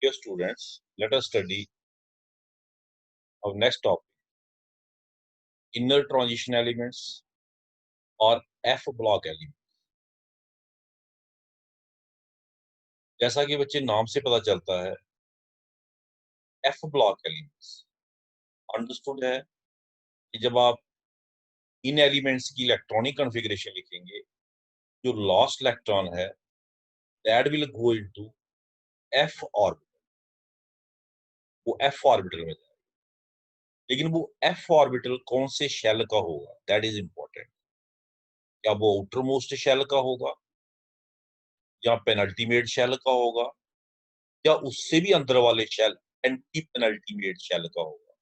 Dear students, let us study our next topic, inner transition elements और F block elements। जैसा कि बच्चे नाम से पता चलता है, F block elements अंडरस्टूड है कि जब आप इन एलिमेंट्स की इलेक्ट्रॉनिक कॉन्फ़िगरेशन लिखेंगे, जो लॉस्ट इलेक्ट्रॉन है that will go into F orbital, वो F ऑर्बिटल में जाएगा। लेकिन वो F ऑर्बिटल कौन से शेल का होगा, दैट इज इंपॉर्टेंट। क्या वो आउटर मोस्ट शेल का होगा या पेनल्टीमेट शेल का होगा या उससे भी अंदर वाले शेल एंटी पेनल्टीमेट शेल का होगा।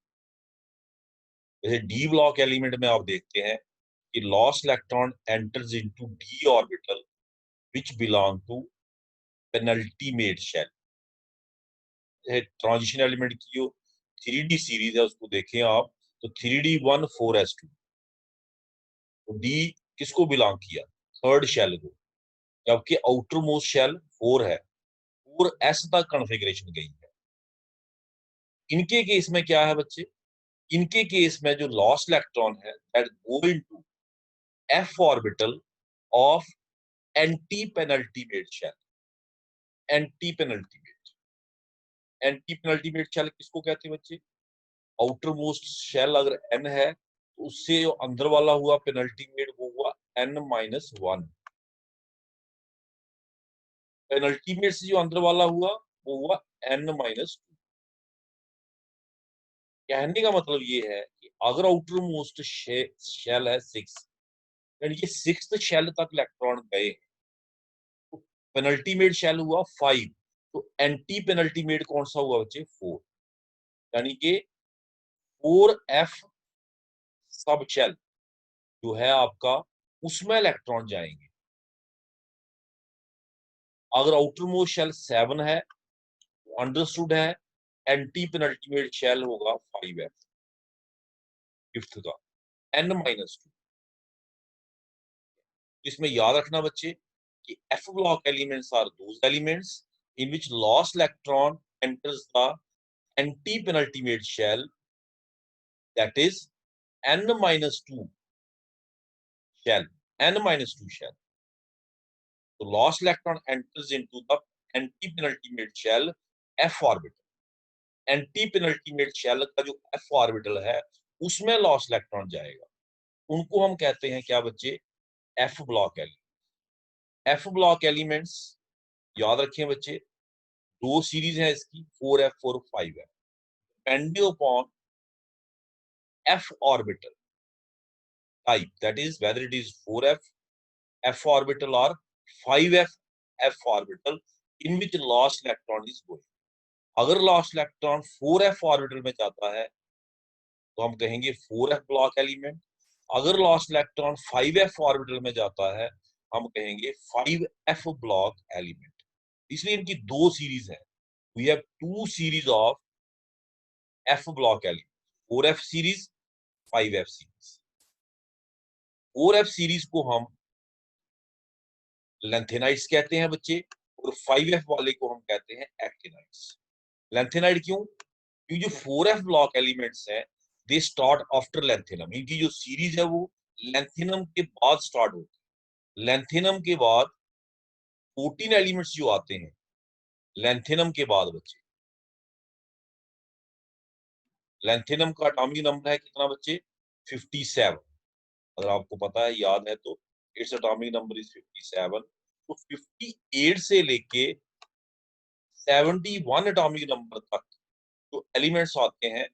जैसे डी ब्लॉक एलिमेंट में आप देखते हैं कि lost electron enters into d orbital which belongs to penultimate shell. Transition element की जो 3D सीरीज है उसको देखें आप, तो 3D14s2, तो डी किसको बिलोंग किया, थर्ड शेल को, जबकि आउटर मोस्ट शेल 4 है, 4s तक कॉन्फ़िगरेशन गई है। इनके केस में क्या है बच्चे, इनके केस में जो लॉस्ट इलेक्ट्रॉन है that go into F orbital of antepenultimate shell. Antepenultimate, antepenultimate shell किसको कहते हैं बच्चे, आउटर मोस्ट शेल अगर n है तो उससे जो अंदर वाला हुआ पेनल्टीमेट वो हुआ n-1। पेनल्टीमेट से जो अंदर वाला हुआ वो हुआ n-2। कहने का मतलब ये है कि अगर आउटर मोस्ट शेल है 6, यानी कि 6th शेल तक इलेक्ट्रॉन गए, तो पेनल्टीमेट शेल हुआ 5, तो एंटी पेनल्टीमेट कौन सा हुआ बच्चे, 4। यानी कि 4f सब शेल जो है आपका, उसमें इलेक्ट्रॉन जाएंगे। अगर आउटर मोस्ट शेल 7 है तो अंडरस्टूड है एंटी पेनल्टीमेट शेल होगा 5f, फिफ्थ का n-2। इसमें याद रखना बच्चे कि F block elements are those elements in which lost electron enters the anti-penultimate shell, that is n-2 shell, n-2 shell. So lost electron enters into the anti-penultimate shell F orbital. Anti-penultimate shell का जो F orbital है उसमें lost electron जाएगा, उनको हम कहते हैं क्या बच्चे, F block elements। F block elements याद रखें बच्चे, दो सीरीज है इसकी, 4f और 5f, depending upon f orbital type, that is whether it is 4f f orbital or 5f f orbital in which lost electron is going। अगर lost electron 4f orbital में जाता है तो हम कहेंगे 4f block element। अगर lost electron 5f orbital में जाता है हम कहेंगे 5f block element। इसलिए इनकी दो सीरीज है, we have two series of F block element, 4f series 5f series। 4f series को हम लेंथेनाइड्स कहते हैं बच्चे, और 5f वाले को हम कहते हैं एक्टिनाइड्स। लेंथेनाइड क्यों, क्योंकि जो 4f ब्लॉक एलिमेंट्स हैं दे स्टार्ट आफ्टर लेंथेनम। इनकी जो सीरीज है वो लेंथेनम के बाद स्टार्ट होती है। लेंथेनम के बाद 14 एलिमेंट्स जो आते हैं लेंथेनम के बाद बच्चे, लेंथेनम का एटॉमिक नंबर है कितना बच्चे, 57। अगर आपको पता है, याद है तो, इट्स एटॉमिक नंबर इज 57। तो 58 से लेके 71 एटॉमिक नंबर तक जो एलिमेंट्स आते हैं,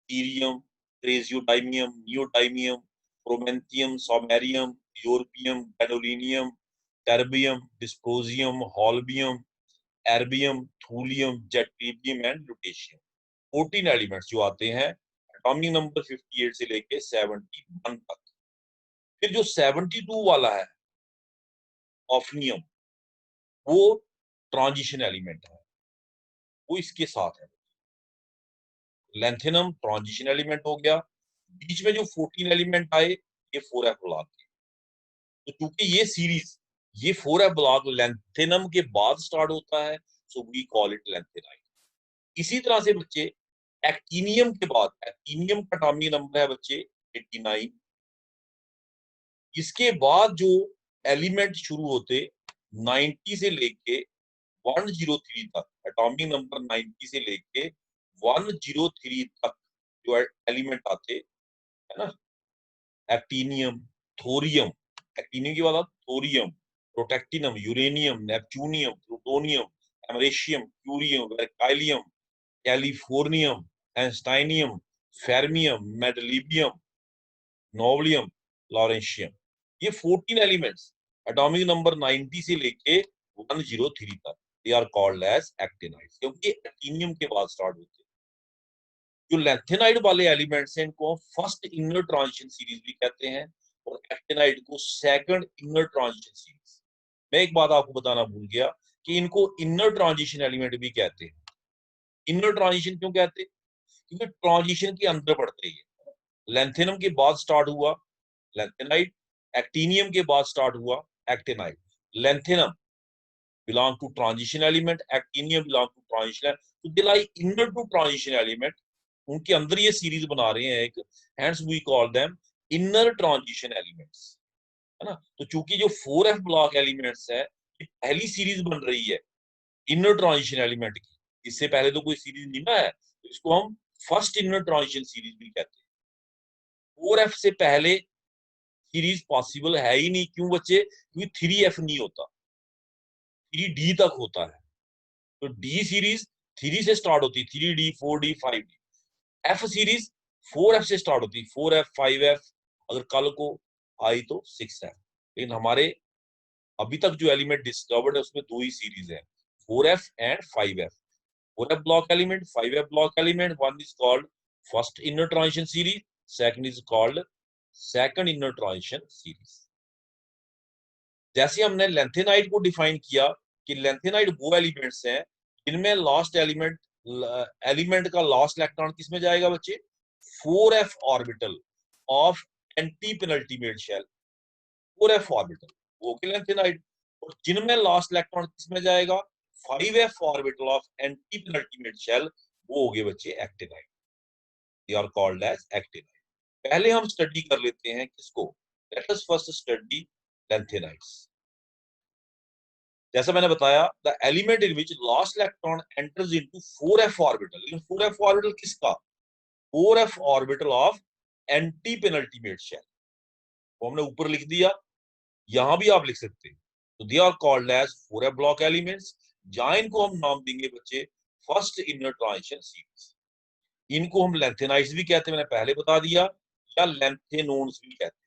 cerium, praseodymium, neodymium, promethium, samarium, europium, gadolinium, terbium, dysprosium, holmium, erbium, thulium, ytterbium and lutetium, 14 elements जो आते हैं, एटॉमिक नंबर 58 से लेके 71 तक। फिर जो 72 वाला है ऑफनियम, वो ट्रांजिशन एलिमेंट है, वो इसके साथ है। लेंथेनम ट्रांजिशन एलिमेंट हो गया, बीच में जो 14 एलिमेंट आए ये 4f ब्लॉक के। तो चूंकि ये सीरीज, ये 4f ब्लॉक लेंथेनम के बाद स्टार्ट होता है, so we call it lanthanide. इसी तरह से बच्चे एक्टिनियम के बाद, एक्टिनियम का एटॉमिक नंबर है बच्चे 89। इसके बाद जो एलिमेंट शुरू होते 90 से लेके 103 तक, एटॉमिक नंबर 90 से लेके 103 तक जो एलिमेंट आते है ना, एक्टिनियम, थोरियम, एक्टिनियम के बाद thorium, protactinium, uranium, neptunium, plutonium, americium, curium, berkelium, californium, einsteinium, fermium, mendelevium, nobelium, lawrencium, ये 14 एलिमेंट्स एटॉमिक नंबर 90 से लेके 103 तक, they are called as actinides, क्योंकि एक्टिनियम के बाद स्टार्ट होते हैं। जो लैंथेनाइड वाले एलिमेंट्स हैं इनको फर्स्ट इनर ट्रांजिशन सीरीज भी कहते हैं, और एक्टिनाइड को सेकंड इनर ट्रांजिशन सीरीज। मैं एक बात आपको बताना भूल गया कि इनको इनर ट्रांजिशन एलिमेंट भी कहते हैं। इनर ट्रांजिशन क्यों कहते हैं? क्योंकि ट्रांजिशन के अंदर पड़ते हैं। लैंथेनम के बाद स्टार्ट हुआ लैंथेनाइड, एक्टिनियम के बाद स्टार्ट हुआ actinide. Lanthanum belong to transition element, actinium belong to transition, so they lie inner to transition element, उनके अंदर ये सीरीज बना रहे हैं एक, hence we call them inner transition elements, है ना। तो चूंकि जो 4f ब्लॉक एलिमेंट्स है, ये पहली सीरीज बन रही है इनर ट्रांजिशन एलिमेंट की, इससे पहले तो कोई सीरीज नहीं ना है, तो इसको हम फर्स्ट इनर ट्रांजिशन सीरीज भी कहते हैं। 4f से पहले सीरीज पॉसिबल है ही नहीं, क्यों बच्चे? क्योंकि 3f नहीं होता, 3d तक होता है। तो डी सीरीज 3 से स्टार्ट होती है, 3d, 4d, 5d। F series 4f से स्टार्ट होती है, 4f, 5f, अगर कल को आई तो 6f। लेकिन हमारे अभी तक जो एलिमेंट डिस्कवर्ड है उसमें दो ही सीरीज है, 4f and 5f। 4f block element, 5f block element, one is called first inner transition series, second is called second inner transition series. जैसे हमने लैंथेनाइड को डिफाइन किया कि लैंथेनाइड वो एलिमेंट्स हैं जिनमें लास्ट एलिमेंट का लास्ट इलेक्ट्रॉन किसमें जाएगा बच्चे? 4f orbital of antepenultimate shell, 4f orbital वो के लैंथेनाइड। और जिनमें लास्ट इलेक्ट्रॉन किसमें जाएगा? 5f orbital of antepenultimate shell, वो हो गए बच्चे actinide, they are called as actinide. पहले हम स्टडी कर लेते हैं किसको? Let us first study lanthanides. जैसा मैंने बताया, the element in which last electron enters into 4f orbital, लेकिन 4f ऑर्बिटल किसका? 4f orbital of antepenultimate shell, वो हमने ऊपर लिख दिया, यहां भी आप लिख सकते हैं। तो they are called as 4f block elements, जहां इनको हम नाम देंगे बच्चे फर्स्ट इनर ट्रांजिशन सीरीज। इनको हम लैंथेनाइड्स भी कहते हैं, मैंने पहले बता दिया, या लैंथेनोन्स भी कहते हैं,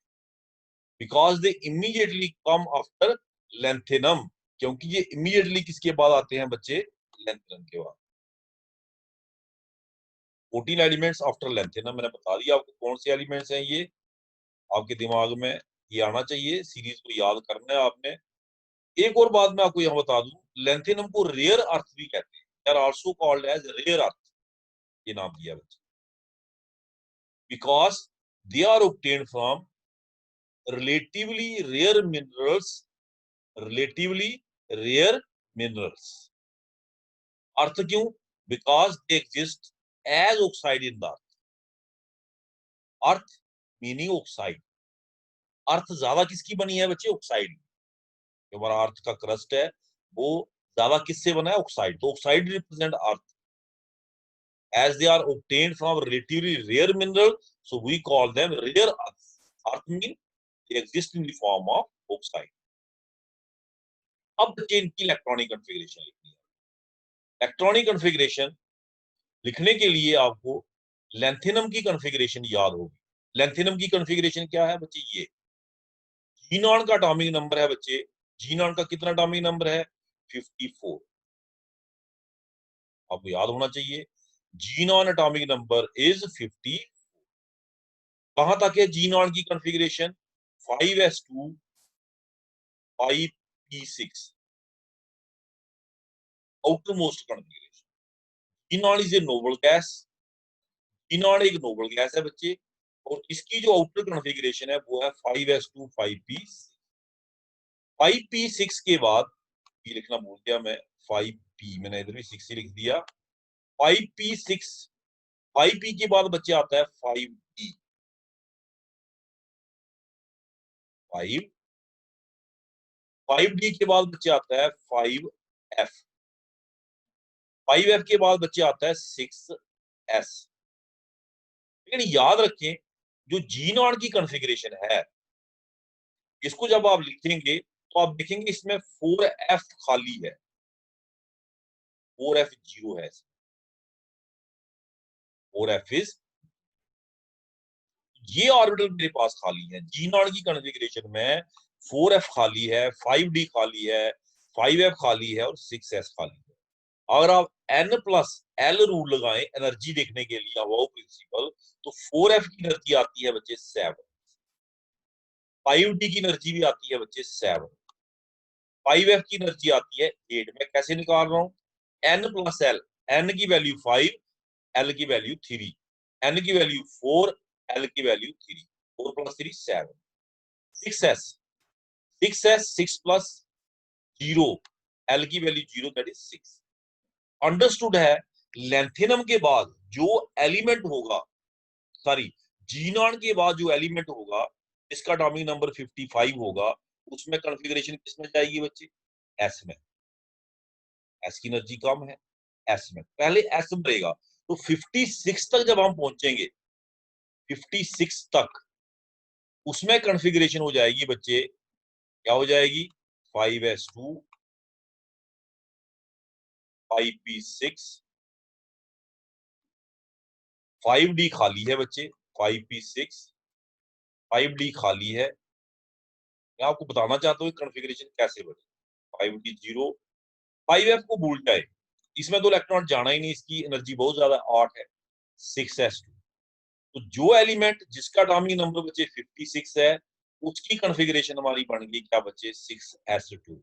because they immediately come after lanthanum, क्योंकि ये इमीडिएटली किसके बाद आते हैं बच्चे? लैंथेनम के बाद। 14 एलिमेंट्स आफ्टर लैंथेनम, मैंने बता दिया आपको कौन से एलिमेंट्स हैं ये, आपके दिमाग में ये आना चाहिए, सीरीज को याद करना है आपने। एक और बात मैं आपको यहाँ बता दूं, लैंथेनम को रेयर अर्थ भी कहते हैं, they are also called as rare earth, ये नाम दिया बच्चे, because they are obtained from relatively rare minerals, relatively rare minerals. Earth क्यों? Because they exist as oxide in the earth. Earth meaning oxide, earth ज्यादा किसकी बनी है बच्चे? ऑक्साइड। जो हमारा अर्थ का क्रस्ट है वो ज्यादा किससे बना है? ऑक्साइड। तो oxide represent earth, as they are obtained from relatively rare mineral, so we call them rare earth. Earth means they exist in the form of oxide. अब बच्चे इनकी इलेक्ट्रॉनिक कॉन्फ़िगरेशन लिखनी है। इलेक्ट्रॉनिक कॉन्फ़िगरेशन लिखने के लिए आपको लैंथेनम की कॉन्फ़िगरेशन याद होगी। लैंथेनम की कॉन्फ़िगरेशन क्या है बच्चे? ये जीनॉन का एटॉमिक नंबर है बच्चे, जीनॉन का कितना एटॉमिक नंबर है? 54, आपको याद होना चाहिए। Xenon atomic number is 50। कहां तक है जीनॉन की configuration? 5s2 5p6, outermost configuration. Xenon is a noble gas, xenon एक नोबल गैस है बच्चे, और इसकी जो आउटर कॉन्फ़िगरेशन है वो है 5s2 5p6। 5p6 के बाद ये लिखना भूल गया मैं, 5p, मैंने इधर भी 6 ही लिख दिया, 5p6, 5p के बाद बच्चे आता है 5d, 5d के बाद बच्चे आता है 5f, 5f के बाद बच्चे आता है 6s। लेकिन याद रखें जो जी नॉट की कॉन्फ़िगरेशन है, इसको जब आप लिखेंगे तो आप देखेंगे इसमें 4f खाली है, 4f 0 है, 4f इज, ये ऑर्बिटल मेरे पास खाली है। जी नॉट की कॉन्फ़िगरेशन में 4f खाली है, 5d खाली है, 5f खाली है और 6s खाली है। अगर आप n प्लस l रूल लगाएं एनर्जी देखने के लिए, वो प्रिंसिपल, तो 4f की एनर्जी आती है बच्चे 7, 5d की एनर्जी भी आती है बच्चे 7, 5f की एनर्जी आती है 8। मैं कैसे निकाल रहा हूं, n प्लस l, n की वैल्यू 5, l की वैल्यू 3, n की वैल्यू 4, l की value 3, 4 plus 3 7, 6s, 6s 6 plus 0, l की वैल्यू 0, दैट इज 6। अंडरस्टूड है। लेंथेनम के बाद जो एलिमेंट होगा, सॉरी, जीनॉन के बाद जो एलिमेंट होगा इसका एटॉमिक नंबर 55 होगा, उसमें कॉन्फ़िगरेशन किसमें जाएगी बच्चे, एस में। एस की एनर्जी कम है, एस में पहले एस बढ़ेगा, तो 56 तक जब हम पहुंचेंगे, 56 तक, उसमें कॉन्फ़िगरेशन हो जाएगी बच्चे, क्या हो जाएगी, 5s2, 5p6, 5d खाली है बच्चे, 5p6, 5d खाली है। मैं आपको बताना चाहता हूँ कॉन्फ़िगरेशन कैसे बने, 5d 0, 5f को भूल जाए, इसमें तो इलेक्ट्रॉन जाना ही नहीं, इसकी एनर्जी बहुत ज्यादा 8 है, 6s2। तो जो एलिमेंट जिसका एटॉमिक नंबर बच्चे 56 है, उसकी कॉन्फ़िगरेशन हमारी बन गई क्या बच्चे, 6s2।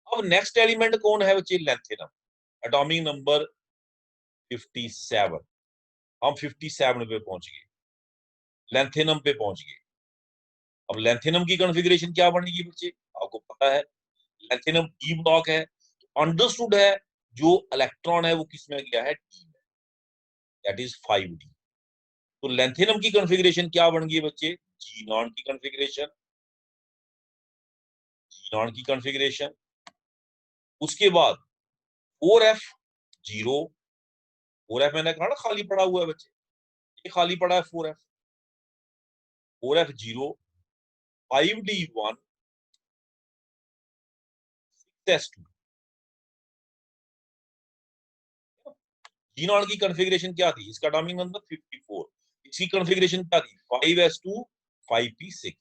अब नेक्स्ट एलिमेंट कौन है बच्चे, लेंथेनम, एटॉमिक नंबर 57। हम 57 पे पहुंच गए, लेंथेनम पे पहुंच गए। अब लेंथेनम की कॉन्फ़िगरेशन क्या बनेगी बच्चे, आपको पता है लेंथेनम डी ब्लॉक है, अंडरस्टूड है जो इलेक्ट्रॉन है वो किसमें गया है, डी में, दैट इज 5d। तो लेंथेनम की कॉन्फ़िगरेशन क्या बन गई बच्चे, जी नॉट की कॉन्फ़िगरेशन, जी नॉट की कॉन्फ़िगरेशन। उसके बाद 4f 0, 4f मैंने कहा ना खाली पड़ा हुआ है बच्चे, ये खाली पड़ा है 4f, 4f 0, 5d 1, 6s2। जी नॉट की कॉन्फ़िगरेशन क्या थी, इसका एटॉमिक नंबर 54, इसकी कॉन्फ़िगरेशन क्या थी, 5s2, 5p6,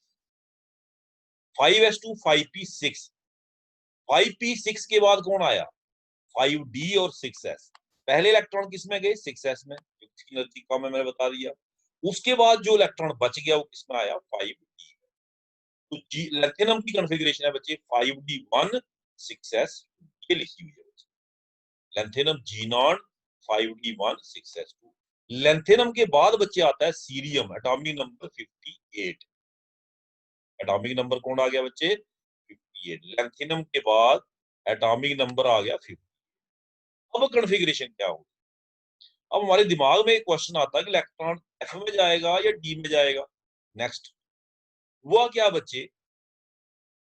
5s2, 5p6, 5p6 के बाद कौन आया, 5d और 6s। पहले इलेक्ट्रॉन किस में गए, 6s में, जिसकी एनर्जी कम है, मैंने बता दिया। उसके बाद जो इलेक्ट्रॉन बच गया वो किसमें आया, 5d। तो जी लेंथेनम की कॉन्फ़िगरेशन है बच्चे 5d1, 6s, ये लिखी हुई है बच्चे, lanthanum ji not 5d1, 6s2। Lanthanum के बाद बच्चे आता है cerium, atomic number 58। Atomic number कौन आ गया बच्चे, 58। लेंथेनम के बाद एटॉमिक नंबर आ गया 50। अब कॉन्फ़िगरेशन क्या होगी, अब हमारे दिमाग में एक क्वेश्चन आता है कि इलेक्ट्रॉन एफ में जाएगा या डी में जाएगा। नेक्स्ट हुआ क्या बच्चे,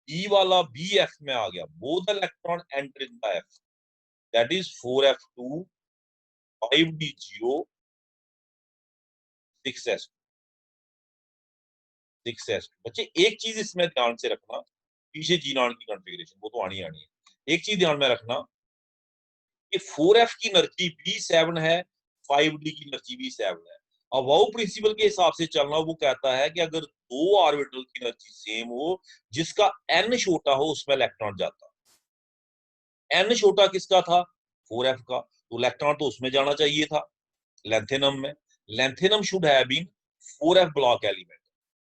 ई वाला बी एफ में आ गया, both electron enter in the F, that is 4f2, 5d0, 6s, 6s। बच्चे एक चीज इसमें ध्यान से रखना, पीछे जी नॉट की कॉन्फ़िगरेशन वो तो आनी आनी है, एक चीज ध्यान में रखना कि 4f की एनर्जी भी 7 है, 5d की एनर्जी भी 7 है। अब वो प्रिंसिपल के हिसाब से चलना, वो कहता है कि अगर दो ऑर्बिटल की एनर्जी सेम हो, जिसका n छोटा हो, उसमें इलेक्ट्रॉन जाता, n छोटा किसका था, 4f का, तो इलेक्ट्रॉन तो उसमें जाना चाहिए था, लेंथेनम में। Lanthanum should have been 4f block element,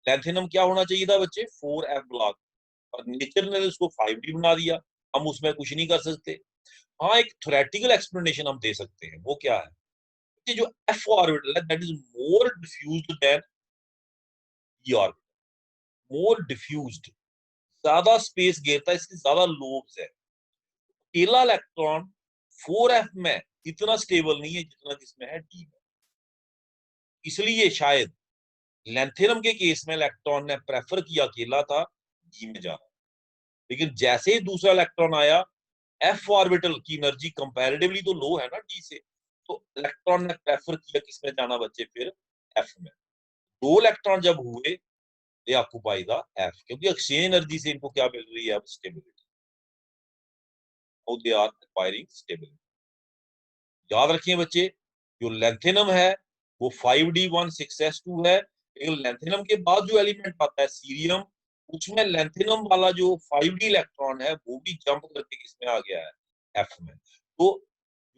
lanthanum क्या होना चाहिए था बच्चे, 4f ब्लॉक, और नेचर ने उसको 5d बना दिया, हम उसमें कुछ नहीं कर सकते। हाँ, एक थ्योरेटिकल एक्सप्लेनेशन हम दे सकते हैं, वो क्या है, कि जो एफ ऑर्बिटल है that is more diffused than e orbital, more diffused, ज्यादा स्पेस घेरता है, इसके ज्यादा लोब्स है। अकेला इलेक्ट्रॉन 4f में इतना स्टेबल नहीं है जितना किसमें है d में। इसलिए शायद लैंथेनम के केस में इलेक्ट्रॉन ने प्रेफर किया अकेला था d में जाना, लेकिन जैसे ही दूसरा इलेक्ट्रॉन आया f ऑर्बिटल की एनर्जी कंपैरेटिवली तो लो है ना d से, तो इलेक्ट्रॉन ने प्रेफर किया किसमें जाना बच्चे, फिर f में। दो इलेक्ट्रॉन जब हुए दे ऑक्यूपाई द f, क्योंकि एक्सचेंज एनर्जी से इनको क्या मिल रही है अब, stability. How they are acquiring stability. याद रखिए बच्चे, जो लैंथेनम है वो 5d16s2 है, लेकिन लैंथेनम के बाद जो एलिमेंट आता है सीरियम, उसमें लैंथेनम वाला जो 5d इलेक्ट्रॉन है वो भी जंप करके किसमें आ गया है, f में। तो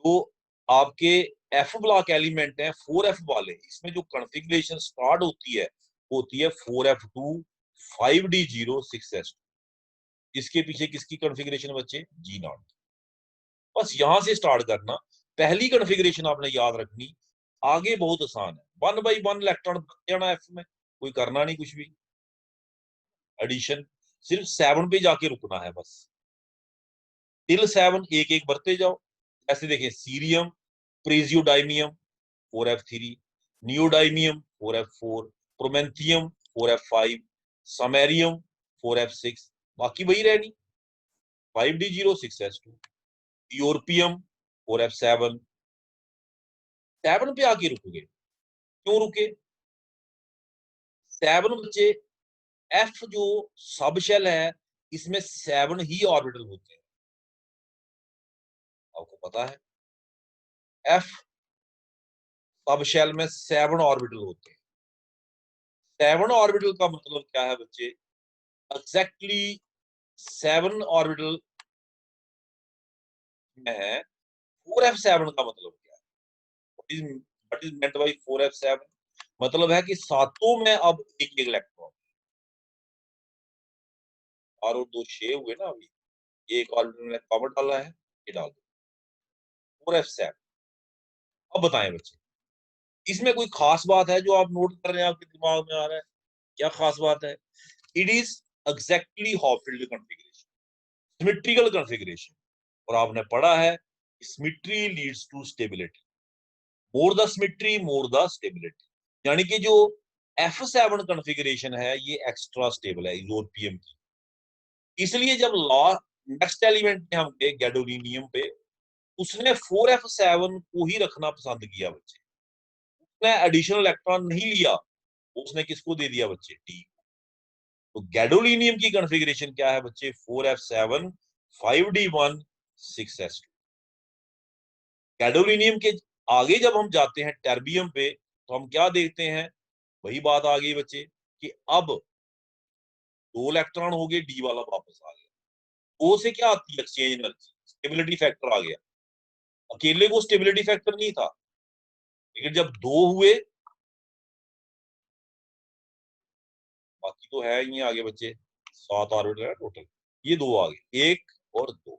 जो आपके f ब्लॉक एलिमेंट है 4f वाले, इसमें जो कॉन्फ़िगरेशन स्टार्ट होती है वो होती है 4f2 5d06s2। इसके पीछे किसकी कॉन्फ़िगरेशन बच्चे, G0। बस यहां से स्टार्ट करना, पहली कॉन्फ़िगरेशन आपने याद रखनी, आगे बहुत आसान है। 1 बाई 1 इलेक्ट्रॉन जाना एफ में, कोई करना नहीं कुछ भी, एडिशन सिर्फ 7 पे जाके रुकना है बस, टिल 7 एक एक बढ़ते जाओ। ऐसे देखें, cerium, praseodymium 4f3, neodymium 4f4, promethium 4f5, samarium 4f6, बाकी वही रहनी 5d06s2, यूरोपियम 4f7। 7 पे आके रुक गए, क्यों रुके? 7 बच्चे, एफ जो सब शेल है इसमें 7 ही ऑर्बिटल होते हैं, आपको पता है। एफ सब शेल में 7 ऑर्बिटल होते हैं। 7 ऑर्बिटल का मतलब क्या है बच्चे, एग्जैक्टली 7 ऑर्बिटल में है। 4f7 का मतलब क्या है, what is meant by 4f7? मतलब है कि सातों में अब एक एक इलेक्ट्रॉन, और 2 शेयर हुए ना, अभी एक ऑर्बिटल में कॉमन डाला है, ये डाल दो 4f7। अब बताएं बच्चे, इसमें कोई खास बात है जो आप नोट कर रहे हैं, आपके दिमाग में आ रहा है, क्या खास बात है? It is exactly half filled configuration, symmetrical configuration. और आपने पढ़ा है symmetry leads to stability, more the symmetry more the stability. यानी कि जो F7 कॉन्फ़िगरेशन है ये एक्स्ट्रा स्टेबल है यूरोपियम की। इसलिए जब लॉ नेक्स्ट एलिमेंट पे हम गए गैडोलिनियम पे, उसने 4f7 को ही रखना पसंद किया बच्चे, उसने एडिशनल इलेक्ट्रॉन नहीं लिया, उसने किसको दे दिया बच्चे, डी। तो गैडोलिनियम की कॉन्फ़िगरेशन क्या है बच्चे, 4f7 5d1 6s2। गैडोलिनियम के आगे जब हम जाते हैं टर्बियम पे, तो हम क्या देखते हैं, वही बात आ गई बच्चे कि अब 2 इलेक्ट्रॉन हो गए, डी वाला वापस आ गया। ओ से क्या आती है, एक्सचेंज एनर्जी, स्टेबिलिटी फैक्टर आ गया। अकेले को स्टेबिलिटी फैक्टर नहीं था, लेकिन जब 2 हुए, बाकी तो है ही आगे बच्चे, 7 ऑर्बिटल है टोटल, ये 2 आ गए, 1 और 2,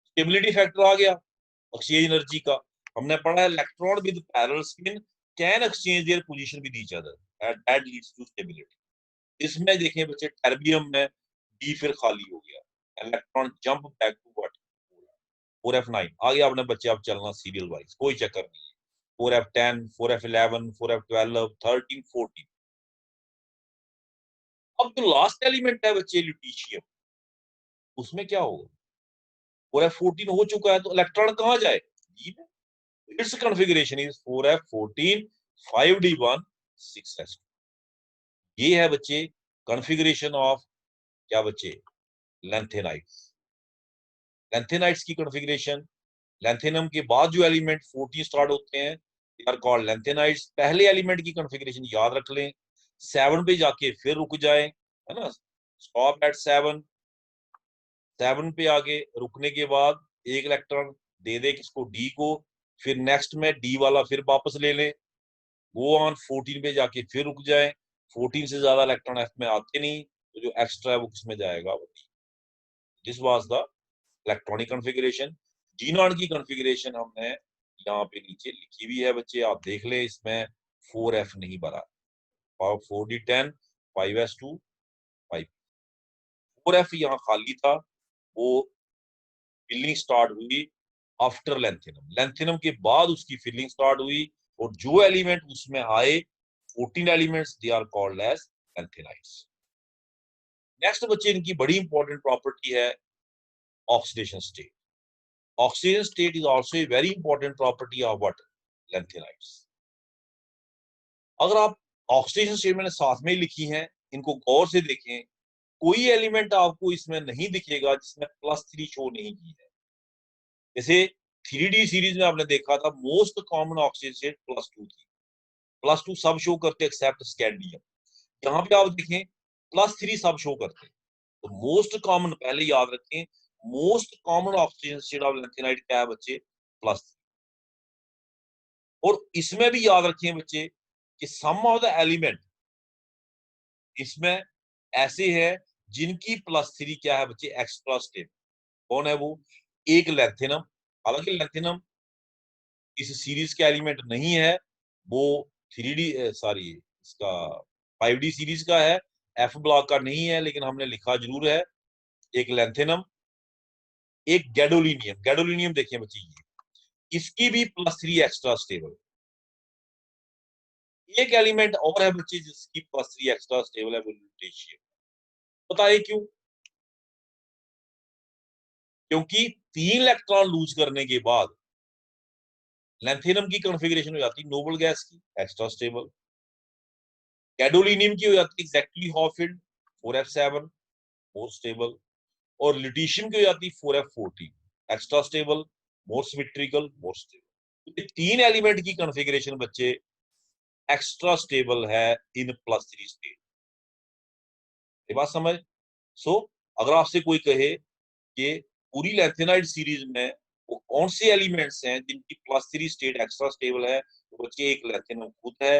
स्टेबिलिटी फैक्टर आ गया एक्सचेंज एनर्जी का। हमने पढ़ा है electron with parallel spin can exchange their position with each other and that leads to stability. इसमें देखें बच्चे, टर्बियम में डी फिर खाली हो गया, electron jump back to what, 4f9 आगे। आपने बच्चे आप चलना सीरियल वाइज, कोई चक्कर नहीं है, 4f10 4f11 4f12 13 14। अब जो लास्ट एलिमेंट है बच्चे ल्यूटीशियम, उसमें क्या होगा, 4f14 हो चुका है, तो इलेक्ट्रॉन कहां जाए, डी में। It's configuration is 4f14 5d1 6s2। ये है बच्चे कॉन्फ़िगरेशन ऑफ क्या बच्चे, लैंथेनाइट्स। लैंथेनाइट्स की कॉन्फ़िगरेशन, लैंथेनम के बाद जो एलिमेंट 14 स्टार्ट होते हैं दे आर कॉल्ड लैंथेनाइट्स। पहले एलिमेंट की कॉन्फ़िगरेशन याद रख लें, 7 पे जाके फिर रुक जाए, है ना, स्टॉप एट 7। 7 पे आगे रुकने के बाद एक इलेक्ट्रॉन दे दे किसको, डी को, फिर नेक्स्ट में डी वाला फिर वापस ले लें, वो ऑन 14 पे जाके फिर रुक जाए। 14 से ज्यादा इलेक्ट्रॉन एफ में आते नहीं, तो जो एक्स्ट्रा है वो किसमें जाएगा, वो d. This was the electronic configuration. जी नॉट की कॉन्फ़िगरेशन हमने यहाँ पे नीचे लिखी हुई है बच्चे, आप देख ले, इसमें 4f नहीं भरा, 4d10 5s2 5, 4f यहाँ खाली था, वो फिलिंग स्टार्ट हुई आफ्टर लैंथेनम, लैंथेनम के बाद उसकी फिलिंग स्टार्ट हुई, और जो एलिमेंट उसमें आए 14 elements, they are called as lanthanides. Next बच्चे इनकी बड़ी इंपॉर्टेंट प्रॉपर्टी है oxidation state. Oxidation state is also a very important property of what, lanthanides. अगर आप ऑक्सीडेशन स्टेट मैंने साथ में ही लिखी हैं, इनको गौर से देखें, कोई एलिमेंट आपको इसमें नहीं दिखेगा जिसमें +3 शो नहीं की है। जैसे 3D सीरीज में आपने देखा था मोस्ट कॉमन ऑक्सीजन स्टेट +2 थी, +2 सब शो करते एक्सेप्ट स्कैंडियम। यहाँ पे आप देखें +3 सब शो करते। तो मोस्ट कॉमन पहले याद रखें, most common oxygen state of lanthanide क्या है बच्चे, +3। और इसमें भी याद रखें बच्चे कि सम ऑफ द एलिमेंट इसमें ऐसे हैं जिनकी +3 क्या है बच्चे, एक्स्ट्रा स्टेट। कौन है वो, एक लैंथेनम, हालांकि लैंथेनम इस सीरीज का एलिमेंट नहीं है, वो 3D सॉरी इसका 5D सीरीज का है, एफ ब्लॉक का नहीं है, लेकिन हमने लिखा जरूर है। एक लैंथेनम, एक गैडोलिनियम, गैडोलिनियम देखिए बच्चे ये, इसकी भी +3 एक्स्ट्रा स्टेबल। एक एलिमेंट और है बच्चे जिसकी +3 एक्स्ट्रा स्टेबल है, वो लुटेशियम। बताइए क्यों, क्योंकि 3 इलेक्ट्रॉन लूज करने के बाद लैंथेनम की कॉन्फ़िगरेशन हो जाती है नोबल गैस की, एक्स्ट्रा स्टेबल। गैडोलिनियम की हो जाती है exactly half field, 4f7, more stable. और लिटिशियम की हो जाती है 4f14, एक्स्ट्रा स्टेबल, मोर सिमेट्रिकल, मोर स्टेबल। तो 3 एलिमेंट की कॉन्फ़िगरेशन बच्चे एक्स्ट्रा स्टेबल है इन +3 स्टेट। ये बात समझ। सो अगर आपसे कोई कहे कि पूरी लैंथेनाइड सीरीज में वो कौन से एलिमेंट्स हैं जिनकी +3 स्टेट एक्स्ट्रा स्टेबल है, तो बच्चे एक लैंथेनम खुद है,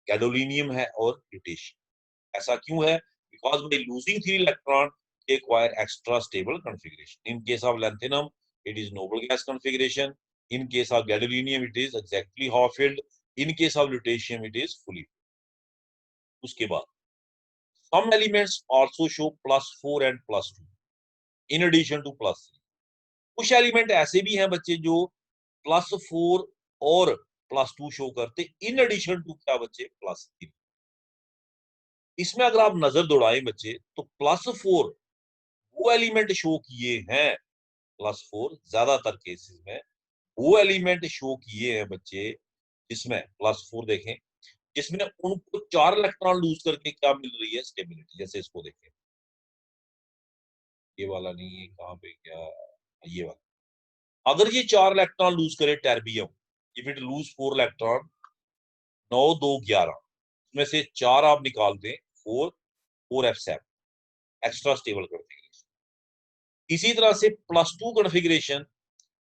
गैडोलिनियम है और ल्यूटेशियम। ऐसा क्यों है, because by losing 3 electron they acquire extra stable configuration. In case of lanthanum it is noble gas configuration, in case of gadolinium it is exactly half filled, in case of lutetium it is fully filled. उसके बाद some elements also show +4 and +2 in addition to +3. कुछ element ऐसे भी हैं बच्चे जो +4 और +2 show करते इन एडिशन टू क्या बच्चे, +3। इसमें अगर आप नजर दौड़ाएं बच्चे तो +4 वो एलिमेंट शो किए हैं, +4 ज्यादातर केसेस में वो एलिमेंट शो किए हैं बच्चे जिसमें +4 देखें, जिसमें उनको 4 इलेक्ट्रॉन लूज करके क्या मिल रही है, स्टेबिलिटी। जैसे इसको देखें, ये वाला नहीं है, कहां पे क्या, ये वाला। अगर ये 4 इलेक्ट्रॉन लूज करे terbium, if it lose 4 electron, 9 2 11, उसमें से 4 आप निकाल दें, 4 4f7 एक्स्ट्रा स्टेबल कॉन्फ़िगरेशन। इसी तरह से +2 कॉन्फ़िगरेशन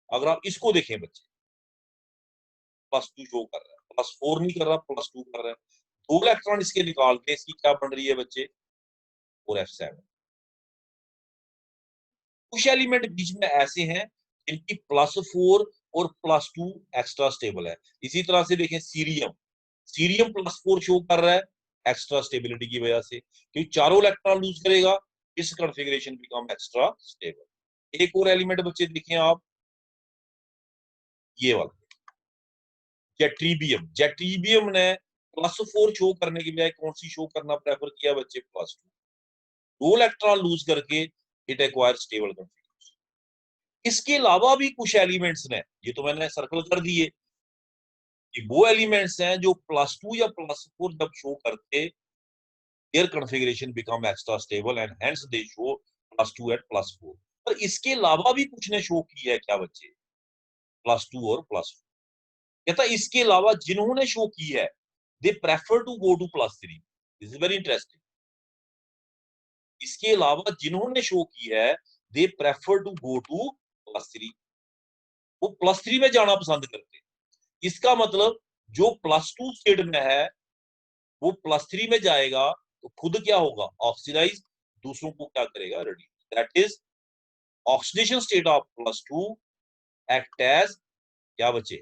अगर आप इसको देखें बच्चे, +2 शो कर रहा है, +4 नहीं कर रहा, +2 कर रहा है, 2 इलेक्ट्रॉन इसके निकाल के इसकी क्या बन रही है बच्चे, 4f7। कुछ एलिमेंट बीच में ऐसे हैं जिनकी +4 और +2 एक्स्ट्रा स्टेबल है। इसी तरह से देखें सीरियम, सीरियम +4 शो कर रहा है एक्स्ट्रा स्टेबिलिटी की वजह से, क्योंकि चारों इलेक्ट्रॉन लूज करेगा, इस कॉन्फ़िगरेशन बिकम एक्स्ट्रा स्टेबल। एक और एलिमेंट बच्चे देखें आप, ये वाला जेट्रीबियम, जेट्रीबियम ने +4 शो करने की बजाय कौन सी शो करना प्रेफर किया बच्चे, +2। 2 इलेक्ट्रॉन लूज करके इट एक्वायर स्टेबल कॉन्फ़िगरेशन। इसके अलावा भी कुछ एलिमेंट्स ने, ये तो मैंने सर्कल कर दिए, कि वो एलिमेंट्स हैं जो +2 या +4 जब शो करते, their configuration become extra stable and hence they show +2 and +4। पर इसके अलावा भी कुछ ने शो की है क्या बच्चे, +2 और +4। कहता इसके अलावा जिन्होंने शो की है, they prefer to go to +3। This is very interesting. इसके अलावा जिन्होंने शो की है, they prefer to go to +3, वो +3 में जाना पसंद करते। इसका मतलब जो +2 स्टेट में है वो +3 में जाएगा तो खुद क्या होगा, ऑक्सीडाइज, दूसरों को क्या करेगा, reduce. That is oxidation state of +2 act as क्या बचे,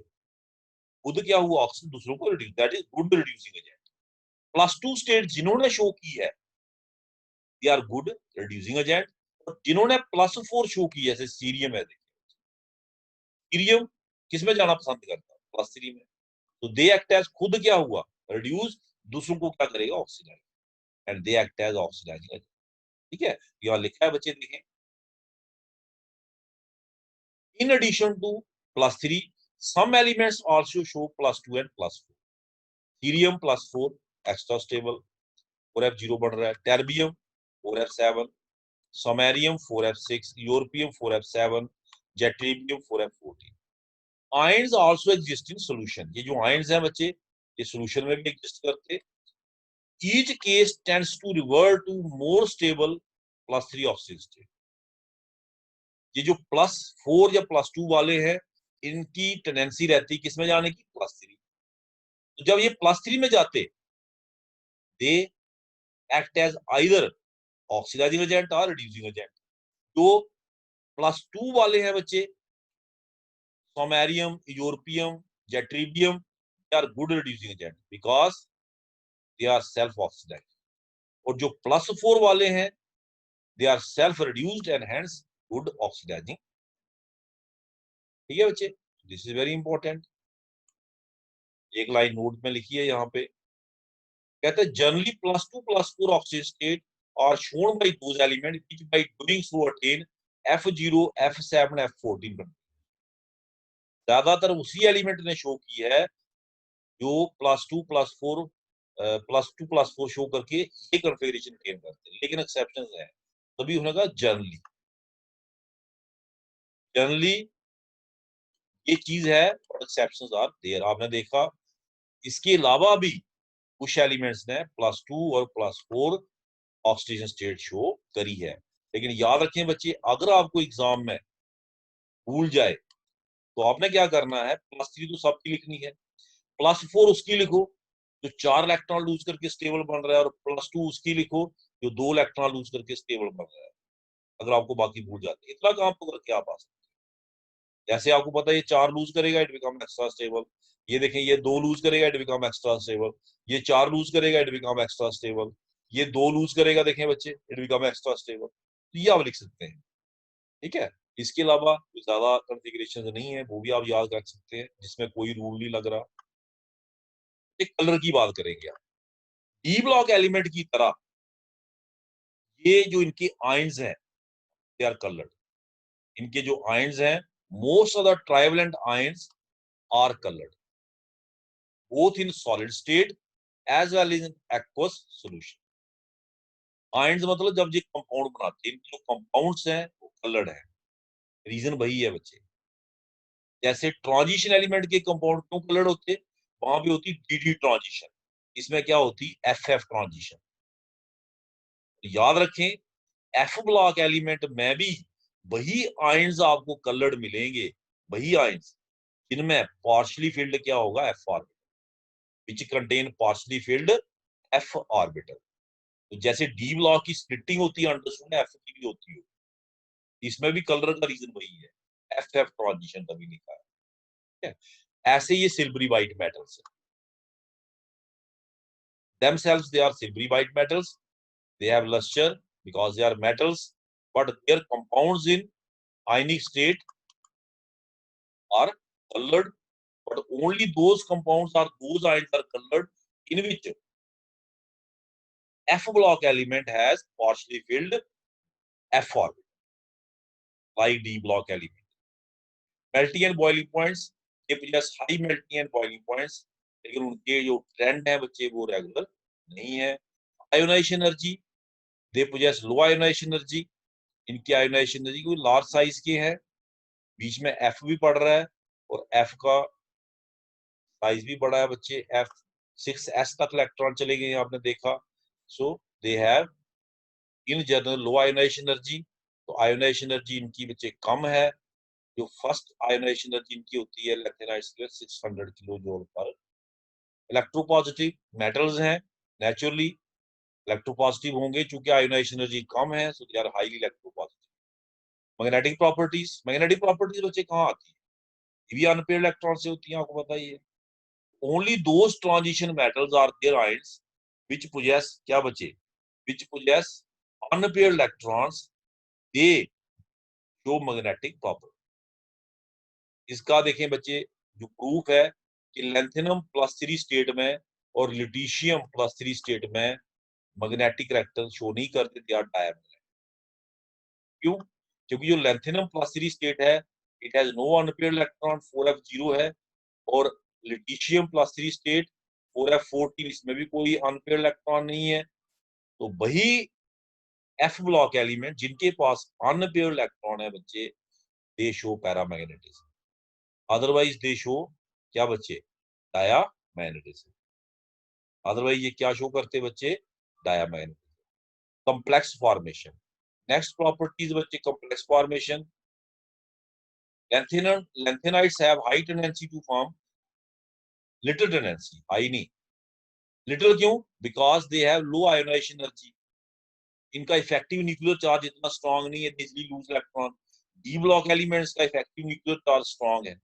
खुद क्या हुआ, ऑक्सीजन दूसरों को reduce, that is good reducing agent. +2 state जिन्होंने शो की है, they are good reducing agent. और जिन्होंने +4 शो की है, जैसे सीरियम है, देखिए हीलियम किस में जाना पसंद करता है? +3 में। तो दे एक्ट एज, खुद क्या हुआ? रिड्यूस, दूसरों को क्या करेगा? Oxidize, and they act as oxidizing agent. ठीक है, यहाँ लिखा है बच्चे देखें, in addition to +3 some elements also show +2 and +4. Helium +4 extra stable, 4f0 बन रहा है। Terbium 4f7, samarium 4f6, europium 4f7, ytterbium 4f14। Ions also exist in solution, ये जो आयंस हैं बच्चे, ये सोल्यूशन में भी एग्जिस्ट करते। Each case tends to revert to more stable +3 oxygen state. ये जो +4 या +2 वाले हैं, इनकी टेंडेंसी रहती है किसमें जाने की? +3। तो जब ये +3 में जाते, they act as either oxidising agent और रिड्यूसिंग एजेंट। जो +2 वाले हैं बच्चे, samarium, europium, ytterbium, they are good reducing agent because they are self oxidise. और जो +4 वाले हैं, they are self reduced and hence good oxidising. ठीक है बच्चे, दिस इज वेरी इंपॉर्टेंट। एक लाइन नोट में लिखी है यहाँ पे, कहते हैं generally +2 +4 oxygen state are shown by those element which by doing so attain F0 F7 F14। ज्यादातर उसी एलिमेंट ने शो की है जो +2 +4 शो करके ये कॉन्फ़िगरेशन अटेन करते हैं, लेकिन एक्सेप्शंस हैं। तभी उन्होंने कहा जनरली, जनरली ये चीज है, और एक्सेप्शंस आर देयर। आपने देखा इसके अलावा भी कुछ एलिमेंट्स ने +2 और +4 ऑक्सीजन स्टेट शो करी है। लेकिन याद रखें बच्चे, अगर आपको एग्जाम में भूल जाए तो आपने क्या करना है, +3 तो सबकी लिखनी है, +4 उसकी लिखो जो 4 इलेक्ट्रॉन लूज करके स्टेबल बन रहा है, और +2 उसकी लिखो जो 2 इलेक्ट्रॉन लूज करके स्टेबल बन रहा है। अगर आपको बाकी भूल जाते हैं, इतना काम तो करके आप आ सकते हैं। जैसे आपको पता है ये 4 लूज करेगा, इट बिकम एक्स्ट्रा स्टेबल। ये देखें, ये 2 लूज करेगा, इट बिकम एक्स्ट्रा स्टेबल। ये 4 लूज करेगा, इट बिकम एक्स्ट्रा स्टेबल। ये 2 लूज करेगा, देखें बच्चे, इट बिकम एक्स्ट्रा स्टेबल। तो ये आप लिख सकते हैं। ठीक है, इसके अलावा ज्यादा कॉन्फ़िगरेशन नहीं है, वो भी आप याद रख सकते हैं, जिसमें कोई रूल नहीं लग रहा। एक कलर की बात करेंगे आप, डी ब्लॉक एलिमेंट की तरह ये जो इनके आयंस हैं, दे आर कलर्ड। इनके जो आयंस हैं, most of the trivalent ions are coloured both in solid state as well in aqueous solution. Ions मतलब जब ये कंपाउंड बनाते हैं, इनके जो कंपाउंड्स हैं वो कलर्ड हैं। रीजन वही है बच्चे, जैसे ट्रांजिशन एलिमेंट के कंपाउंड क्यों कलर्ड होते, वहां भी होती डी ट्रांजिशन, इसमें क्या होती? FF transition. याद रखें, एफ ब्लॉक एलिमेंट में भी वही आयंस आपको कलर्ड मिलेंगे, वही आयंस जिनमें पार्शियली फील्ड क्या होगा? F orbital, which contain partially field F orbital. तो जैसे डी ब्लॉक की स्प्लिटिंग होती है अंडरस्टूड, F की भी होती है, इसमें भी कलर का रीजन वही है, FF ट्रांजिशन तभी लिखा है। ठीक है, ऐसे ये सिल्वरी व्हाइट मेटल्स है, themselves they are silvery white metals, they have luster because they are metals, but their compounds in ionic state are colored, but only those compounds or those ions are colored in which F block element has partially filled F orbit, like D block element. Melting and boiling points, they possess high melting and boiling points, लेकिन उनके जो trend है बच्चे वो regular नहीं है। Ionization energy, they possess low ionisation energy, इनकी ionization energy कोई लार्ज साइज के हैं, बीच में F भी पड़ रहा है, और F का साइज भी बड़ा है बच्चे, F6s तक इलेक्ट्रॉन चले गए आपने देखा। So they have in general low ionisation energy. तो आयोनाइजेशन एनर्जी इनकी बच्चे कम है। जो फर्स्ट आयोनाइजेशन एनर्जी इनकी होती है लेक्टेनाइट स्क्वायर 600 किलो जूल पर। इलेक्ट्रोपॉजिटिव मेटल्स हैं, नेचुरली इलेक्ट्रोपॉजिटिव होंगे, चूंकि आयोनाइजेशन एनर्जी कम है, so they are highly electropositive. Magnetic properties बच्चे कहाँ आती है? ये भी अनपेयर्ड इलेक्ट्रॉन से होती है, आपको पता ही है। only those transition metals are their ions which possess क्या बचे, which possess unpaired electrons, they show magnetic property। इसका देखें बच्चे, जो प्रूफ है कि लैंथेनम +3 स्टेट में और लिटिशियम +3 स्टेट में मैग्नेटिक करैक्टर शो नहीं करते, दे आर डायमैग्नेटिक। क्यों? क्योंकि जो लैंथेनम +3 स्टेट है, it has no unpaired electron, 4f0 है, और लिटिशियम +3 स्टेट 4f14, इसमें भी कोई अनपेयर्ड इलेक्ट्रॉन नहीं है। तो वही एफ ब्लॉक एलिमेंट जिनके पास अनपेयर्ड इलेक्ट्रॉन है बच्चे, they show paramagnetism, otherwise they show क्या बच्चे, डायामैग्नेटिज्म। अदरवाइज ये क्या शो करते बच्चे, diamagnetism. Complex formation, next properties बच्चे, complex formation. Lanthanides have high tendency to form, little tendency, high नहीं, little क्यों, because they have low ionization energy, इनका इफेक्टिव न्यूक्लियर चार्ज इतना स्ट्रांग नहीं है, easily loose electron. D block elements का effective nuclear charge strong है,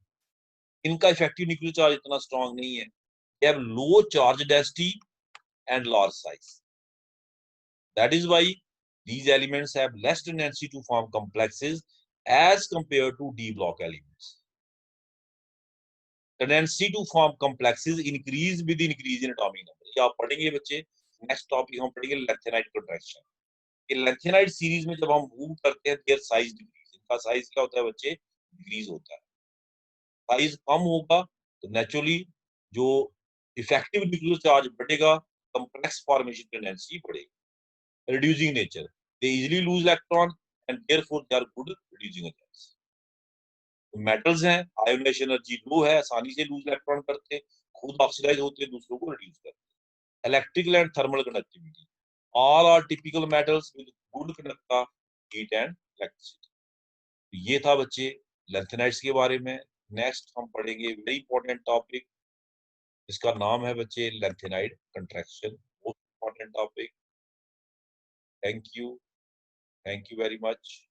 इनका effective nuclear charge इतना स्ट्रांग नहीं है, they have low charge density and large size. That is why these elements have less tendency to form complexes as compared to D block elements. Tendency to form complexes increase with increase in atomic number. ये आप पढ़ेंगे बच्चे, next topic हम पढ़ेंगे lanthanide contraction. ये lanthanide series में जब हम मूव करते हैं, देयर साइज डिक्रीज, इनका साइज क्या होता है बच्चे, डिक्रीज होता है। साइज कम होगा तो नेचुरली जो इफेक्टिव न्यूक्लियर चार्ज बढ़ेगा, कॉम्प्लेक्स फॉर्मेशन टेंडेंसी बढ़ेगी, reducing nature. They easily lose electron and therefore they are good reducing agents. Metals हैं, आयोनाइजेशन एनर्जी लो है, आसानी से लूज इलेक्ट्रॉन करते हैं, खुद ऑक्सीडाइज होते हैं, दूसरों को रिड्यूस करते हैं। Electrical and thermal conductivity, all are typical metals with good conductor heat and electricity. ये था बच्चे लैंथेनाइड्स के बारे में। नेक्स्ट हम पढ़ेंगे वेरी इंपॉर्टेंट टॉपिक, इसका नाम है बच्चे lanthanide contraction, most important topic. Thank you very much.